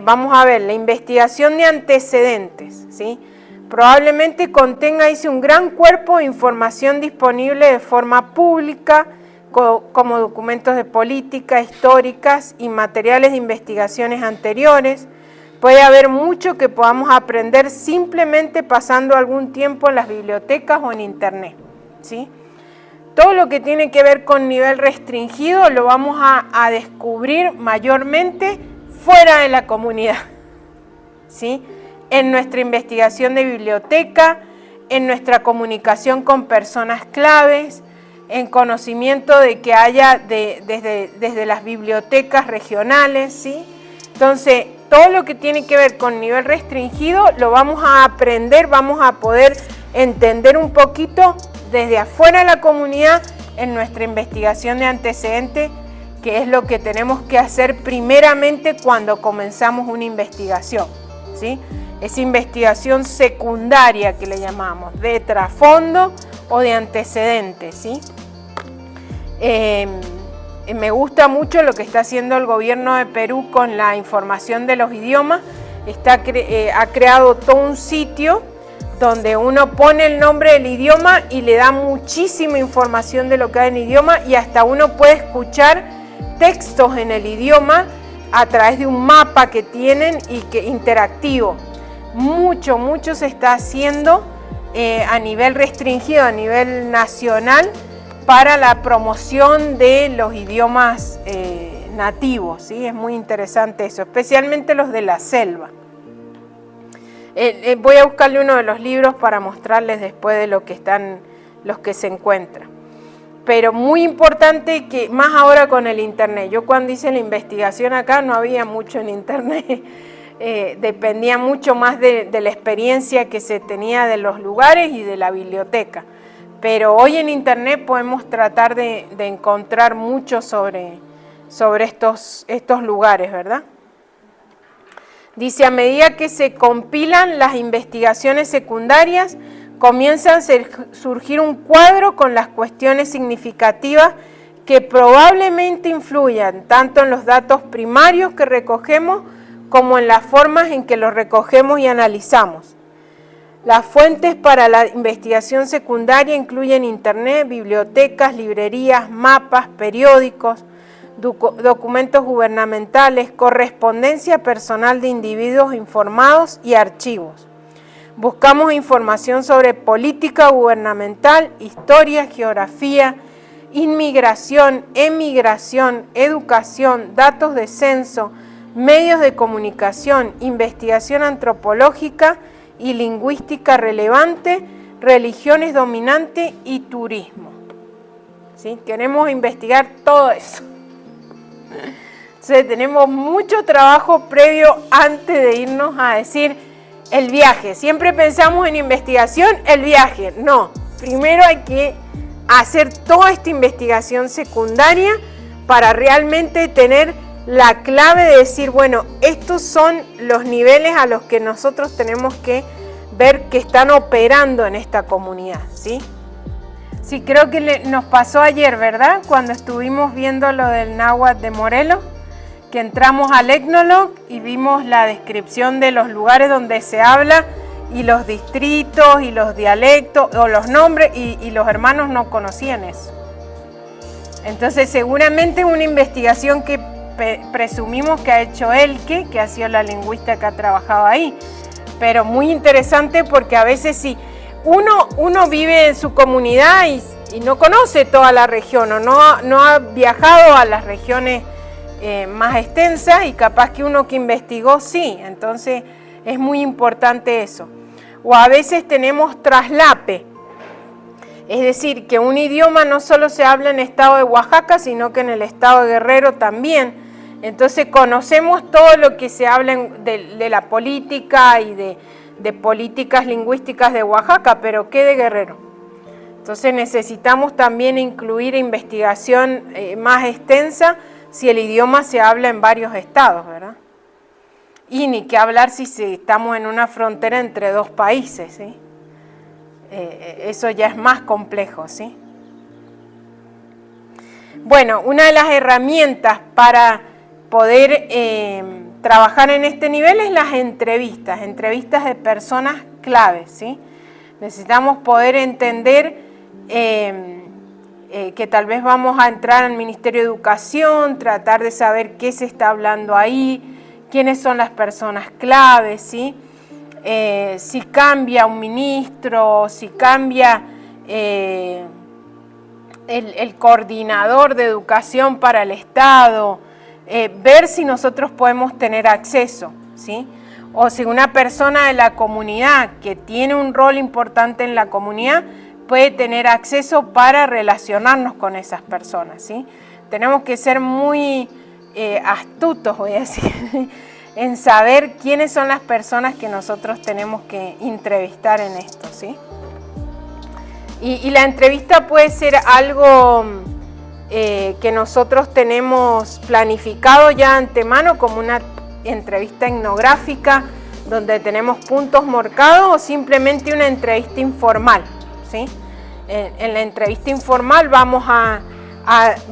vamos a ver, la investigación de antecedentes, ¿sí? Probablemente contenga, dice, un gran cuerpo de información disponible de forma pública, como documentos de política, históricas y materiales de investigaciones anteriores. Puede haber mucho que podamos aprender simplemente pasando algún tiempo en las bibliotecas o en internet, ¿sí? Todo lo que tiene que ver con nivel restringido lo vamos a descubrir mayormente fuera de la comunidad, ¿sí? En nuestra investigación de biblioteca, en nuestra comunicación con personas claves, en conocimiento de que haya desde las bibliotecas regionales, ¿sí? Entonces, todo lo que tiene que ver con nivel restringido lo vamos a aprender, vamos a poder entender un poquito desde afuera de la comunidad en nuestra investigación de antecedentes, que es lo que tenemos que hacer primeramente cuando comenzamos una investigación, ¿sí? Esa investigación secundaria que le llamamos, de trasfondo o de antecedentes, ¿sí? Me gusta mucho lo que está haciendo el gobierno de Perú con la información de los idiomas. Ha creado todo un sitio donde uno pone el nombre del idioma y le da muchísima información de lo que hay en el idioma, y hasta uno puede escuchar textos en el idioma a través de un mapa que tienen y que interactivo. Mucho se está haciendo a nivel restringido, a nivel nacional, para la promoción de los idiomas nativos, ¿sí? Es muy interesante eso, especialmente los de la selva. Voy a buscarle uno de los libros para mostrarles después de los que se encuentran. Pero muy importante, que más ahora con el internet. Yo cuando hice la investigación acá no había mucho en internet. Dependía mucho más de la experiencia que se tenía de los lugares y de la biblioteca. Pero hoy en internet podemos tratar de encontrar mucho sobre estos lugares, ¿verdad? Dice, a medida que se compilan las investigaciones secundarias, comienza a surgir un cuadro con las cuestiones significativas que probablemente influyan tanto en los datos primarios que recogemos como en las formas en que los recogemos y analizamos. Las fuentes para la investigación secundaria incluyen internet, bibliotecas, librerías, mapas, periódicos, documentos gubernamentales, correspondencia personal de individuos informados y archivos. Buscamos información sobre política gubernamental, historia, geografía, inmigración, emigración, educación, datos de censo, medios de comunicación, investigación antropológica y lingüística relevante, religiones dominantes y turismo. ¿Sí? Queremos investigar todo eso. Entonces tenemos mucho trabajo previo antes de irnos a decir el viaje. Siempre pensamos en investigación, el viaje. No, primero hay que hacer toda esta investigación secundaria para realmente tener la clave de decir, bueno, estos son los niveles a los que nosotros tenemos que ver que están operando en esta comunidad, ¿sí? Sí, creo que nos pasó ayer, ¿verdad? Cuando estuvimos viendo lo del náhuatl de Morelos, que entramos al Ethnologue y vimos la descripción de los lugares donde se habla y los distritos y los dialectos o los nombres, y los hermanos no conocían eso. Entonces seguramente es una investigación que presumimos que ha hecho Elke, que ha sido la lingüista que ha trabajado ahí, pero muy interesante porque a veces si uno vive en su comunidad y no conoce toda la región o no ha viajado a las regiones más extensas, y capaz que uno que investigó sí, entonces es muy importante eso. O a veces tenemos traslape, es decir, que un idioma no solo se habla en el estado de Oaxaca, sino que en el estado de Guerrero también. Entonces conocemos todo lo que se habla de la política y de políticas lingüísticas de Oaxaca, pero ¿qué de Guerrero? Entonces necesitamos también incluir investigación más extensa si el idioma se habla en varios estados, ¿verdad? Y ni qué hablar si estamos en una frontera entre dos países, ¿sí? Eso ya es más complejo, ¿sí? Bueno, una de las herramientas para poder trabajar en este nivel es las entrevistas de personas claves, ¿sí? Necesitamos poder entender que tal vez vamos a entrar al Ministerio de Educación, tratar de saber qué se está hablando ahí, quiénes son las personas claves, ¿sí? Si cambia un ministro, si cambia el coordinador de educación para el Estado, ver si nosotros podemos tener acceso, ¿sí? O si una persona de la comunidad que tiene un rol importante en la comunidad puede tener acceso para relacionarnos con esas personas, ¿sí? Tenemos que ser muy astutos, voy a decir, en saber quiénes son las personas que nosotros tenemos que entrevistar en esto, ¿sí? Y la entrevista puede ser algo que nosotros tenemos planificado ya antemano, como una entrevista etnográfica, donde tenemos puntos marcados, o simplemente una entrevista informal, ¿sí? En la entrevista informal vamos a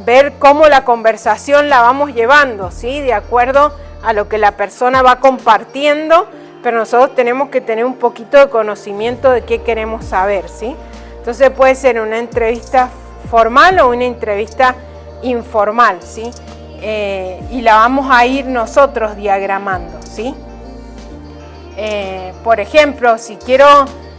ver cómo la conversación la vamos llevando, ¿sí? De acuerdo a lo que la persona va compartiendo, pero nosotros tenemos que tener un poquito de conocimiento de qué queremos saber, ¿sí? Entonces puede ser una entrevista formal o una entrevista informal, ¿sí? Y la vamos a ir nosotros diagramando, ¿sí? Por ejemplo, si quiero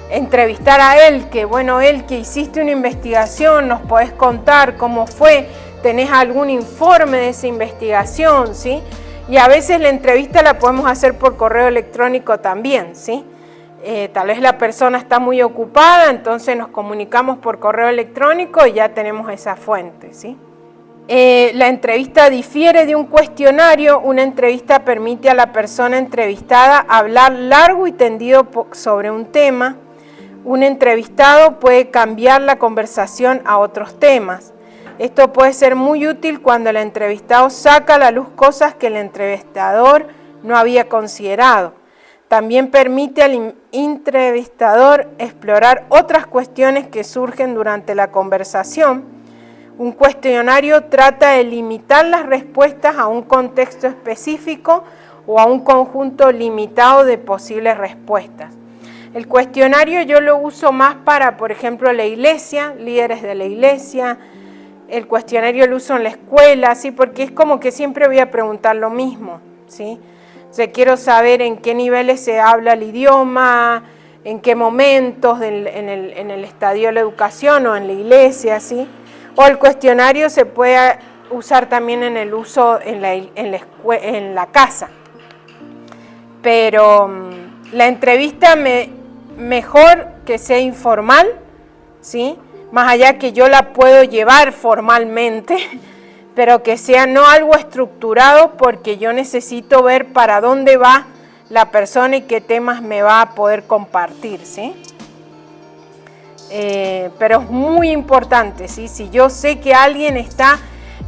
entrevistar a él, que bueno, él que hiciste una investigación, nos podés contar cómo fue, tenés algún informe de esa investigación, ¿sí? Y a veces la entrevista la podemos hacer por correo electrónico también, ¿sí? Tal vez la persona está muy ocupada, entonces nos comunicamos por correo electrónico y ya tenemos esa fuente, ¿sí? La entrevista difiere de un cuestionario. Una entrevista permite a la persona entrevistada hablar largo y tendido sobre un tema. Un entrevistado puede cambiar la conversación a otros temas. Esto puede ser muy útil cuando el entrevistado saca a la luz cosas que el entrevistador no había considerado. También permite al entrevistador explorar otras cuestiones que surgen durante la conversación. Un cuestionario trata de limitar las respuestas a un contexto específico o a un conjunto limitado de posibles respuestas. El cuestionario yo lo uso más para, por ejemplo, la iglesia, líderes de la iglesia. El cuestionario lo uso en la escuela, ¿sí? Porque es como que siempre voy a preguntar lo mismo, ¿sí? O sea, quiero saber en qué niveles se habla el idioma, en qué momentos en el estadio de la educación o en la iglesia, ¿sí? O el cuestionario se puede usar también en el uso en la casa. Pero la entrevista mejor que sea informal, ¿sí? Más allá que yo la puedo llevar formalmente, pero que sea no algo estructurado, porque yo necesito ver para dónde va la persona y qué temas me va a poder compartir, ¿sí? Pero es muy importante, ¿sí? Si yo sé que alguien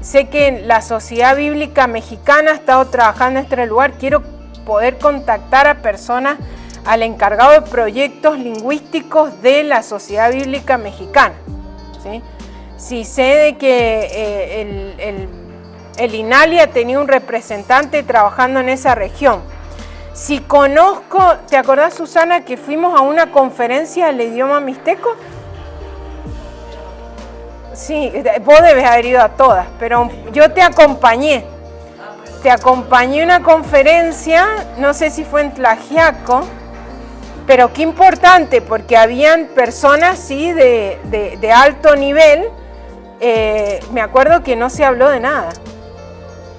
sé que la Sociedad Bíblica Mexicana ha estado trabajando en este lugar, quiero poder contactar a personas, al encargado de proyectos lingüísticos de la Sociedad Bíblica Mexicana, ¿sí? Si sé de que el INALI ha tenido un representante trabajando en esa región. Si conozco, ¿te acordás, Susana, que fuimos a una conferencia del idioma mixteco? Sí, vos debes haber ido a todas, pero yo te acompañé. Te acompañé a una conferencia, no sé si fue en Tlaxiaco, pero qué importante, porque habían personas, sí, de alto nivel. Me acuerdo que no se habló de nada.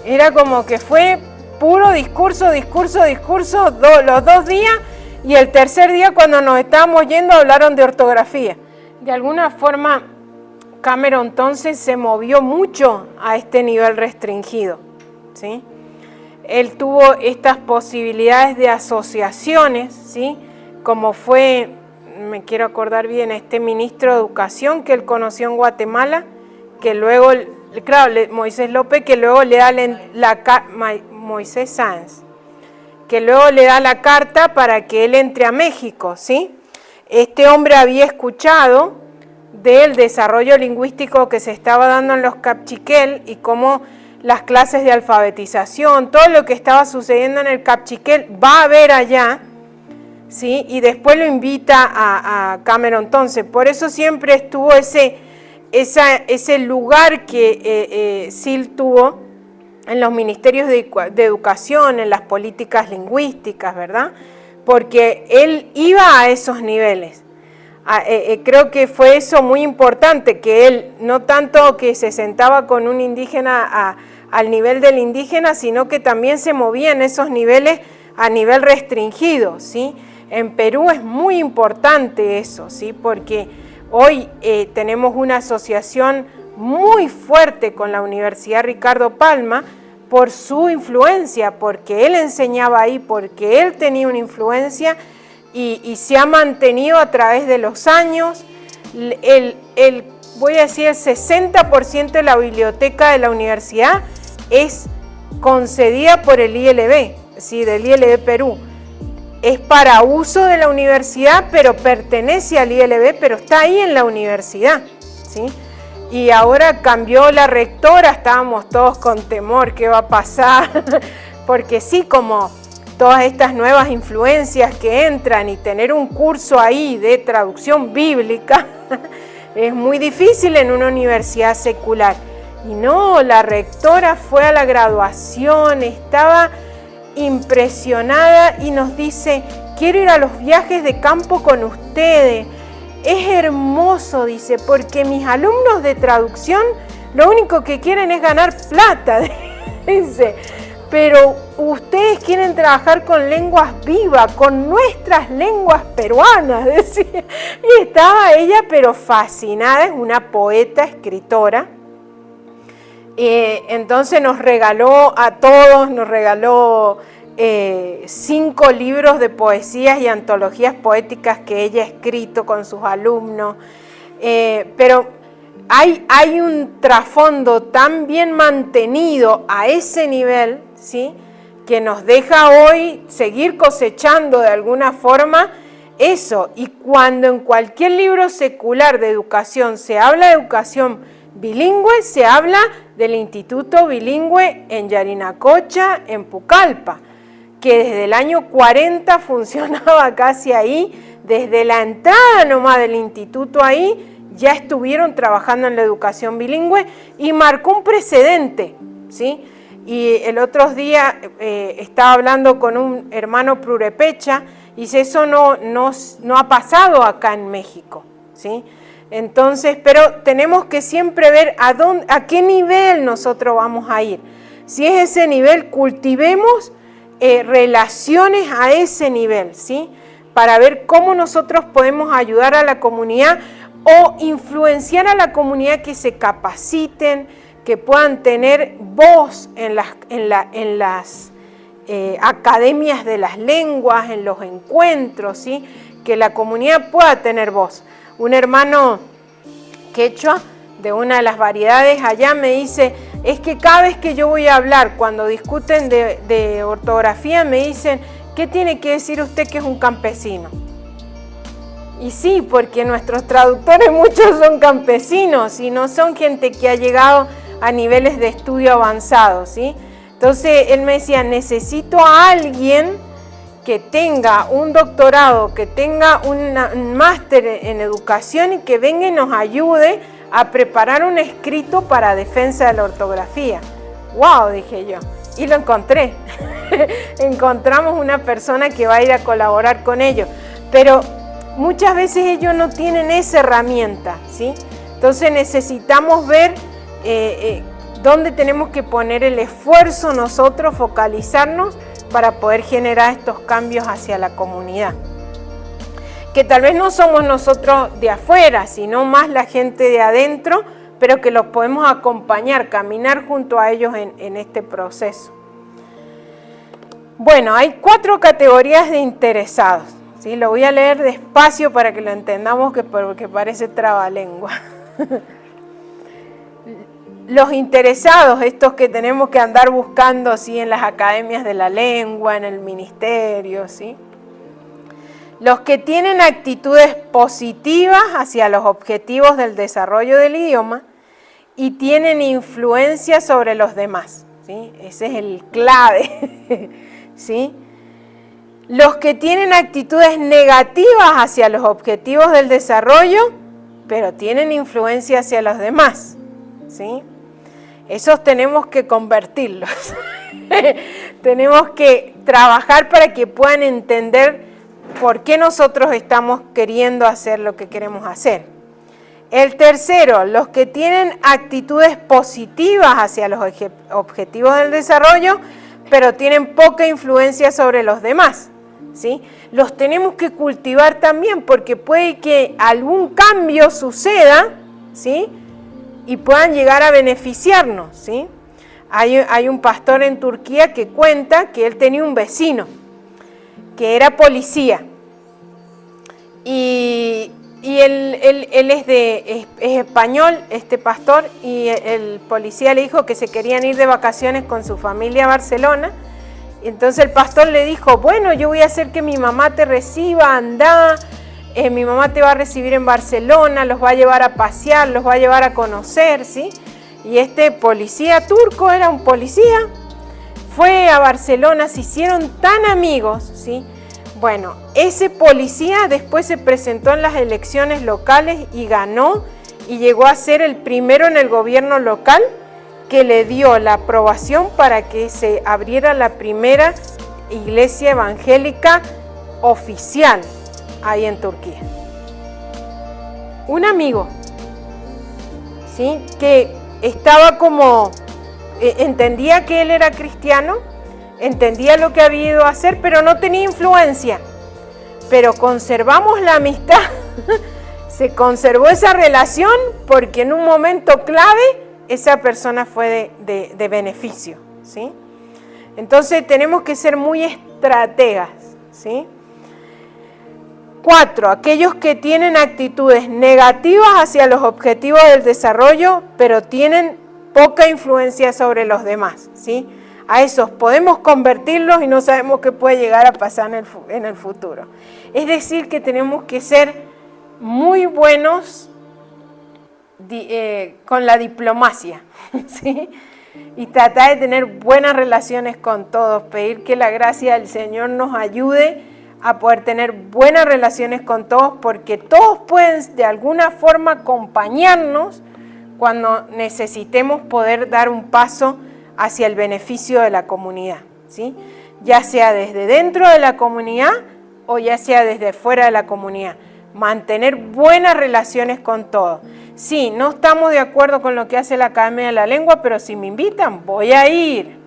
Era como que fue puro discurso, los 2 días, y el tercer día, cuando nos estábamos yendo, hablaron de ortografía. De alguna forma, Cameron entonces se movió mucho a este nivel restringido, ¿sí? Él tuvo estas posibilidades de asociaciones, ¿sí? Como fue, me quiero acordar bien, este ministro de Educación que él conoció en Guatemala, que luego, claro, Moisés López, que luego le da Moisés Sáenz, que luego le da la carta para que él entre a México, ¿sí? Este hombre había escuchado del desarrollo lingüístico que se estaba dando en los Capchiquel y cómo las clases de alfabetización, todo lo que estaba sucediendo en el Capchiquel, va a ver allá, ¿sí? Y después lo invita a Cameron. Entonces, por eso siempre estuvo ese lugar que Sil tuvo en los ministerios de educación, en las políticas lingüísticas, ¿verdad? Porque él iba a esos niveles. Creo que fue eso muy importante, que él no tanto que se sentaba con un indígena al nivel del indígena, sino que también se movía en esos niveles a nivel restringido, ¿sí? En Perú es muy importante eso, ¿sí? Porque hoy tenemos una asociación muy fuerte con la Universidad Ricardo Palma por su influencia, porque él enseñaba ahí, porque él tenía una influencia y se ha mantenido a través de los años. Voy a decir, el 60% de la biblioteca de la universidad es concedida por el ILB, ¿sí? Del ILB Perú. Es para uso de la universidad, pero pertenece al ILB, pero está ahí en la universidad, ¿sí? Y ahora cambió la rectora, estábamos todos con temor, ¿qué va a pasar? Porque sí, como todas estas nuevas influencias que entran y tener un curso ahí de traducción bíblica es muy difícil en una universidad secular. Y no, la rectora fue a la graduación, estaba impresionada y nos dice, quiero ir a los viajes de campo con ustedes. Es hermoso, dice, porque mis alumnos de traducción lo único que quieren es ganar plata, dice, pero ustedes quieren trabajar con lenguas vivas, con nuestras lenguas peruanas, decía. Y estaba ella pero fascinada, es una poeta, escritora. Entonces nos regaló a todos, nos regaló 5 libros de poesías y antologías poéticas que ella ha escrito con sus alumnos, pero hay un trasfondo tan bien mantenido a ese nivel, ¿sí? Que nos deja hoy seguir cosechando de alguna forma eso. Y cuando en cualquier libro secular de educación se habla de educación bilingüe, se habla del Instituto Bilingüe en Yarinacocha, en Pucallpa, que desde el año 40 funcionaba casi ahí, desde la entrada nomás del instituto ahí, ya estuvieron trabajando en la educación bilingüe y marcó un precedente, ¿sí? Y el otro día estaba hablando con un hermano purépecha y dice, eso no ha pasado acá en México, ¿sí? Entonces, pero tenemos que siempre ver a qué nivel nosotros vamos a ir. Si es ese nivel, cultivemos relaciones a ese nivel, ¿sí? Para ver cómo nosotros podemos ayudar a la comunidad o influenciar a la comunidad que se capaciten, que puedan tener voz en las academias de las lenguas, en los encuentros, ¿sí? Que la comunidad pueda tener voz. Un hermano quechua de una de las variedades allá me dice, es que cada vez que yo voy a hablar, cuando discuten de ortografía, me dicen, ¿qué tiene que decir usted que es un campesino? Y sí, porque nuestros traductores muchos son campesinos y no son gente que ha llegado a niveles de estudio avanzado, ¿sí? Entonces él me decía, necesito a alguien que tenga un doctorado, que tenga un máster en educación y que venga y nos ayude a preparar un escrito para defensa de la ortografía. ¡Wow!, dije yo. Y lo encontré. Encontramos una persona que va a ir a colaborar con ellos. Pero muchas veces ellos no tienen esa herramienta, ¿sí? Entonces necesitamos ver dónde tenemos que poner el esfuerzo nosotros, focalizarnos para poder generar estos cambios hacia la comunidad. Que tal vez no somos nosotros de afuera, sino más la gente de adentro, pero que los podemos acompañar, caminar junto a ellos en este proceso. Bueno, hay 4 categorías de interesados, ¿sí? Lo voy a leer despacio para que lo entendamos, porque parece trabalengua. Los interesados, estos que tenemos que andar buscando, ¿sí? En las academias de la lengua, en el ministerio, ¿sí? Los que tienen actitudes positivas hacia los objetivos del desarrollo del idioma y tienen influencia sobre los demás, ¿sí? Ese es el clave, ¿sí? Los que tienen actitudes negativas hacia los objetivos del desarrollo, pero tienen influencia hacia los demás, ¿sí? Esos tenemos que convertirlos. Tenemos que trabajar para que puedan entender por qué nosotros estamos queriendo hacer lo que queremos hacer. El tercero, los que tienen actitudes positivas hacia los objetivos del desarrollo, pero tienen poca influencia sobre los demás, ¿sí? Los tenemos que cultivar también porque puede que algún cambio suceda, ¿sí? Y puedan llegar a beneficiarnos, ¿sí? Hay un pastor en Turquía que cuenta que él tenía un vecino que era policía y él es español, este pastor, y el policía le dijo que se querían ir de vacaciones con su familia a Barcelona. Entonces el pastor le dijo, bueno, yo voy a hacer que mi mamá te reciba, anda, mi mamá te va a recibir en Barcelona, los va a llevar a pasear, los va a llevar a conocer, ¿sí? Y este policía turco, era un policía, fue a Barcelona, se hicieron tan amigos, ¿sí? Bueno, ese policía después se presentó en las elecciones locales y ganó y llegó a ser el primero en el gobierno local que le dio la aprobación para que se abriera la primera iglesia evangélica oficial ahí en Turquía. Un amigo, ¿sí? Que estaba como, entendía que él era cristiano, entendía lo que había ido a hacer, pero no tenía influencia. Pero conservamos la amistad, se conservó esa relación porque en un momento clave esa persona fue de beneficio, ¿sí? Entonces tenemos que ser muy estrategas, ¿sí? 4. Aquellos que tienen actitudes negativas hacia los objetivos del desarrollo, pero tienen poca influencia sobre los demás, ¿sí? A esos podemos convertirlos y no sabemos qué puede llegar a pasar en el futuro. Es decir, que tenemos que ser muy buenos con la diplomacia, ¿sí? Y tratar de tener buenas relaciones con todos, pedir que la gracia del Señor nos ayude a poder tener buenas relaciones con todos, porque todos pueden de alguna forma acompañarnos cuando necesitemos poder dar un paso hacia el beneficio de la comunidad, ¿sí? Ya sea desde dentro de la comunidad o ya sea desde fuera de la comunidad. Mantener buenas relaciones con todos. Sí, no estamos de acuerdo con lo que hace la Academia de la Lengua, pero si me invitan, voy a ir.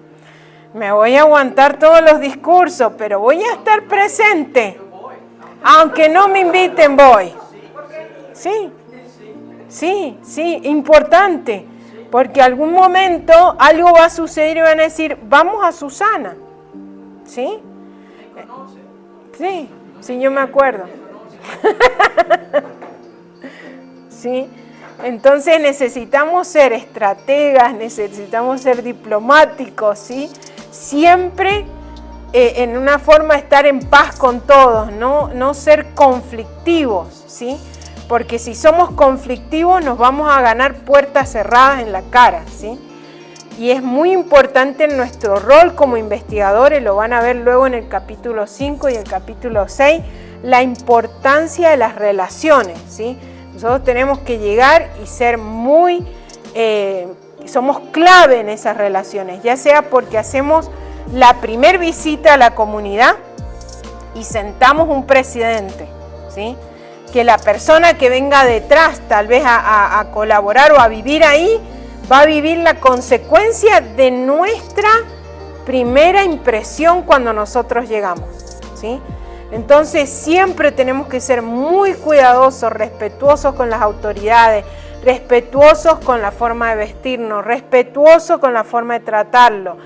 Me voy a aguantar todos los discursos, pero voy a estar presente. Aunque no me inviten, voy. Sí, importante. Porque algún momento algo va a suceder y van a decir, vamos a Susana. ¿Sí? Sí, yo me acuerdo. ¿Sí? Entonces necesitamos ser estrategas, necesitamos ser diplomáticos, ¿sí? Siempre en una forma de estar en paz con todos, no ser conflictivos, ¿sí? Porque si somos conflictivos nos vamos a ganar puertas cerradas en la cara, ¿sí? Y es muy importante en nuestro rol como investigadores, lo van a ver luego en el capítulo 5 y el capítulo 6, la importancia de las relaciones, ¿sí? Nosotros tenemos que llegar y ser muy, somos clave en esas relaciones, ya sea porque hacemos la primer visita a la comunidad y sentamos un presidente, ¿sí? Que la persona que venga detrás tal vez a colaborar o a vivir ahí, va a vivir la consecuencia de nuestra primera impresión cuando nosotros llegamos, ¿sí? Entonces siempre tenemos que ser muy cuidadosos, respetuosos con las autoridades, respetuosos con la forma de vestirnos, respetuosos con la forma de tratarlo.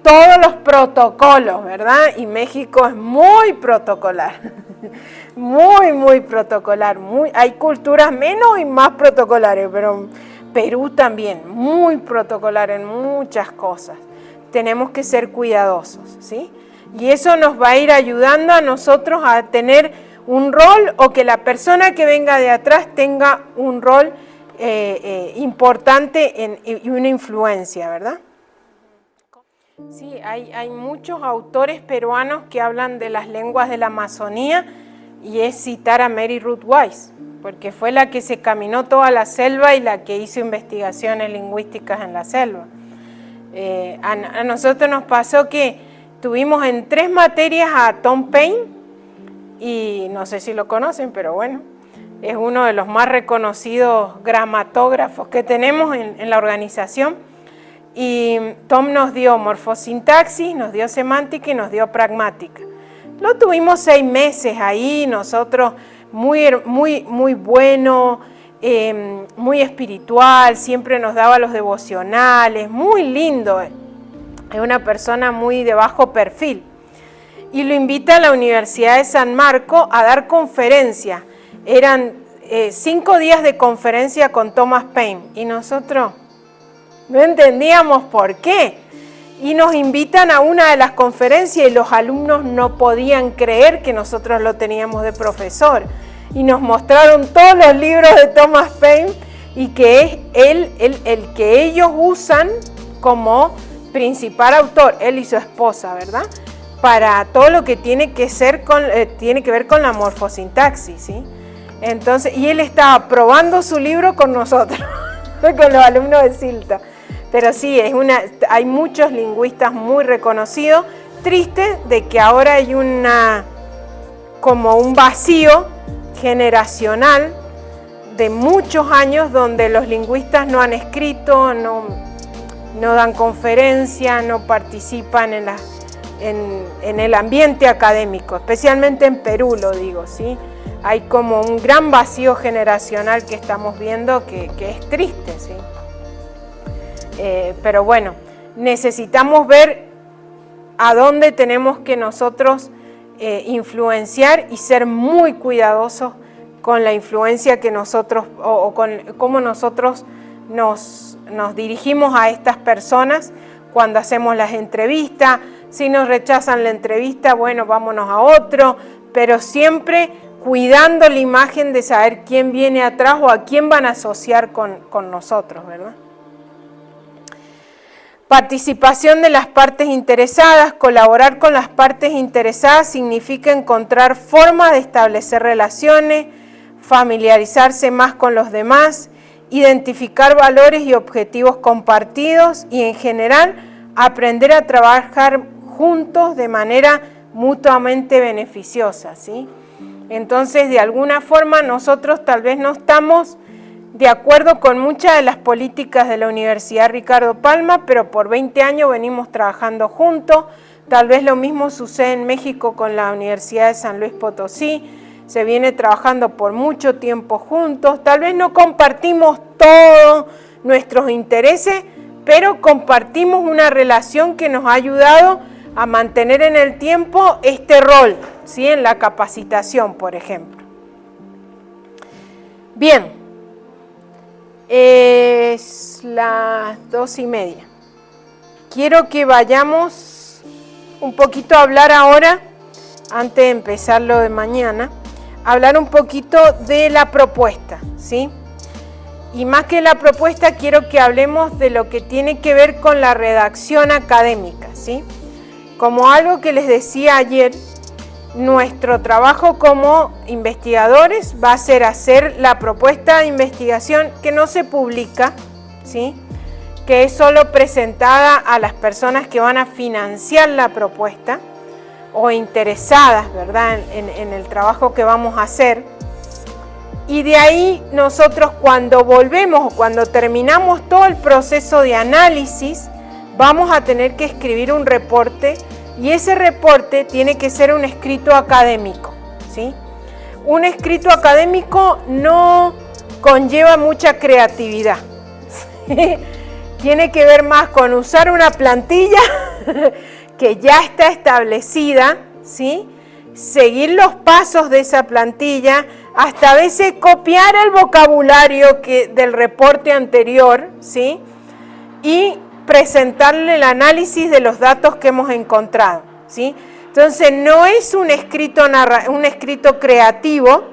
Todos los protocolos, ¿verdad? Y México es muy protocolar, muy protocolar. Hay culturas menos y más protocolares, pero Perú también, muy protocolar en muchas cosas. Tenemos que ser cuidadosos, ¿sí? Y eso nos va a ir ayudando a nosotros a tener un rol o que la persona que venga de atrás tenga un rol importante y una influencia, ¿verdad? Sí, hay muchos autores peruanos que hablan de las lenguas de la Amazonía y es citar a Mary Ruth Weiss, porque fue la que se caminó toda la selva y la que hizo investigaciones lingüísticas en la selva. A nosotros nos pasó que tuvimos en 3 materias a Tom Paine, y no sé si lo conocen, pero bueno, es uno de los más reconocidos gramatógrafos que tenemos en la organización. Y Tom nos dio morfosintaxis, nos dio semántica y nos dio pragmática. Lo tuvimos 6 meses ahí, nosotros muy bueno, muy espiritual, siempre nos daba los devocionales, muy lindo. Es una persona muy de bajo perfil. Y lo invita a la Universidad de San Marcos a dar conferencias. Eran 5 días de conferencia con Thomas Paine y nosotros no entendíamos por qué. Y nos invitan a una de las conferencias y los alumnos no podían creer que nosotros lo teníamos de profesor. Y nos mostraron todos los libros de Thomas Paine y que es el que ellos usan como principal autor, él y su esposa, ¿verdad? Para todo lo que tiene que ver con la morfosintaxis, ¿sí? Entonces, y él estaba probando su libro con nosotros, con los alumnos de Silta. Pero sí, hay muchos lingüistas muy reconocidos. Triste de que ahora hay como un vacío generacional de muchos años donde los lingüistas no han escrito, no dan conferencias, no participan en el ambiente académico, especialmente en Perú, lo digo, ¿sí? Hay como un gran vacío generacional que estamos viendo que es triste, ¿sí? Pero bueno, necesitamos ver a dónde tenemos que nosotros influenciar y ser muy cuidadosos con la influencia que nosotros, o con cómo nosotros nos dirigimos a estas personas cuando hacemos las entrevistas. Si nos rechazan la entrevista, bueno, vámonos a otro, pero siempre cuidando la imagen de saber quién viene atrás o a quién van a asociar con nosotros, ¿verdad? Participación de las partes interesadas. Colaborar con las partes interesadas significa encontrar formas de establecer relaciones, familiarizarse más con los demás, identificar valores y objetivos compartidos y en general aprender a trabajar juntos de manera mutuamente beneficiosa, ¿sí? Entonces, de alguna forma nosotros tal vez no estamos de acuerdo con muchas de las políticas de la Universidad Ricardo Palma, pero por 20 años venimos trabajando juntos. Tal vez lo mismo sucede en México con la Universidad de San Luis Potosí. Se viene trabajando por mucho tiempo juntos. Tal vez no compartimos todos nuestros intereses, pero compartimos una relación que nos ha ayudado a mantener en el tiempo este rol, ¿sí? En la capacitación, por ejemplo. Bien. Es las 2:30. Quiero que vayamos un poquito a hablar ahora, antes de empezar lo de mañana, hablar un poquito de la propuesta, ¿sí? Y más que la propuesta, quiero que hablemos de lo que tiene que ver con la redacción académica, ¿sí? Como algo que les decía ayer, nuestro trabajo como investigadores va a ser hacer la propuesta de investigación que no se publica, ¿sí? Que es solo presentada a las personas que van a financiar la propuesta o interesadas, ¿verdad?, en el trabajo que vamos a hacer. Y de ahí nosotros cuando volvemos o cuando terminamos todo el proceso de análisis, vamos a tener que escribir un reporte. Y ese reporte tiene que ser un escrito académico, ¿sí? Un escrito académico no conlleva mucha creatividad, ¿sí? Tiene que ver más con usar una plantilla que ya está establecida, ¿sí? Seguir los pasos de esa plantilla, hasta a veces copiar el vocabulario del reporte anterior, ¿sí? Y presentarle el análisis de los datos que hemos encontrado, ¿sí? Entonces no es un escrito creativo,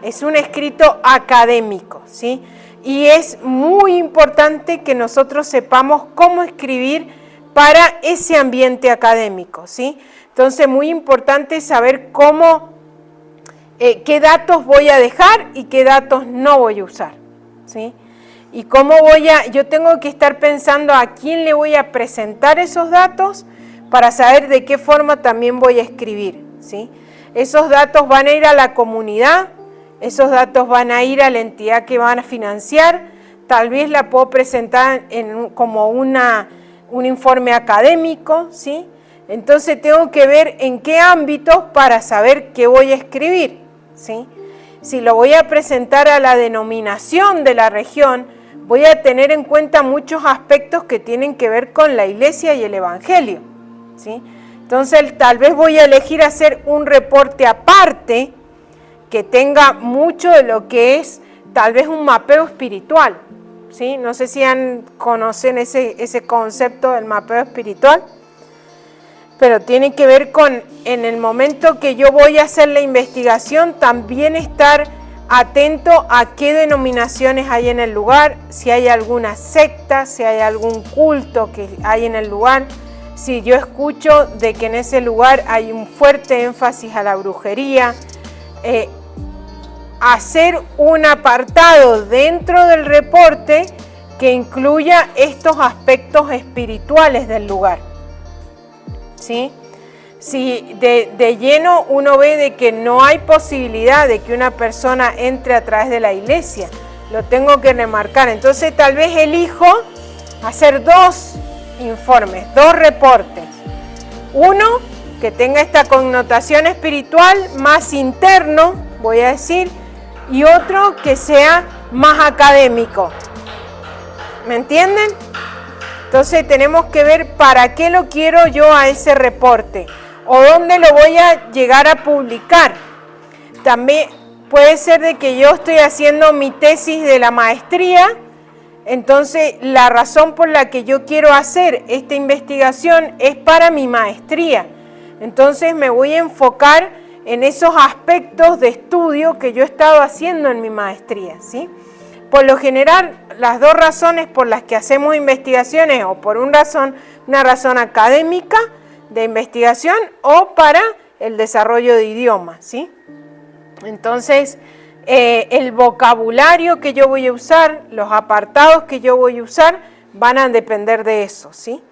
es un escrito académico, ¿sí? y es muy importante que nosotros sepamos cómo escribir para ese ambiente académico, ¿sí? Entonces, muy importante saber cómo, qué datos voy a dejar y qué datos no voy a usar, ¿sí? Y cómo yo tengo que estar pensando a quién le voy a presentar esos datos para saber de qué forma también voy a escribir, ¿sí? Esos datos van a ir a la comunidad, esos datos van a ir a la entidad que van a financiar, tal vez la puedo presentar como un informe académico, ¿sí? Entonces tengo que ver en qué ámbitos para saber qué voy a escribir, ¿sí? Si lo voy a presentar a la denominación de la región, voy a tener en cuenta muchos aspectos que tienen que ver con la iglesia y el evangelio, ¿sí? Entonces tal vez voy a elegir hacer un reporte aparte que tenga mucho de lo que es tal vez un mapeo espiritual, ¿sí? No sé si conocen ese concepto del mapeo espiritual, pero tiene que ver con, en el momento que yo voy a hacer la investigación, también estar atento a qué denominaciones hay en el lugar, si hay alguna secta, si hay algún culto que hay en el lugar, si yo escucho de que en ese lugar hay un fuerte énfasis a la brujería, hacer un apartado dentro del reporte que incluya estos aspectos espirituales del lugar, ¿sí? Si de lleno uno ve de que no hay posibilidad de que una persona entre a través de la iglesia, lo tengo que remarcar. Entonces tal vez elijo hacer 2 informes, 2 reportes. Uno que tenga esta connotación espiritual más interno, voy a decir, y otro que sea más académico. ¿Me entienden? Entonces tenemos que ver para qué lo quiero yo a ese reporte o dónde lo voy a llegar a publicar. También puede ser de que yo estoy haciendo mi tesis de la maestría, entonces la razón por la que yo quiero hacer esta investigación es para mi maestría. Entonces me voy a enfocar en esos aspectos de estudio que yo he estado haciendo en mi maestría, ¿sí? Por lo general, las 2 razones por las que hacemos investigaciones, o por una razón académica de investigación, o para el desarrollo de idiomas, ¿sí? Entonces, el vocabulario que yo voy a usar, los apartados que yo voy a usar, van a depender de eso, ¿sí?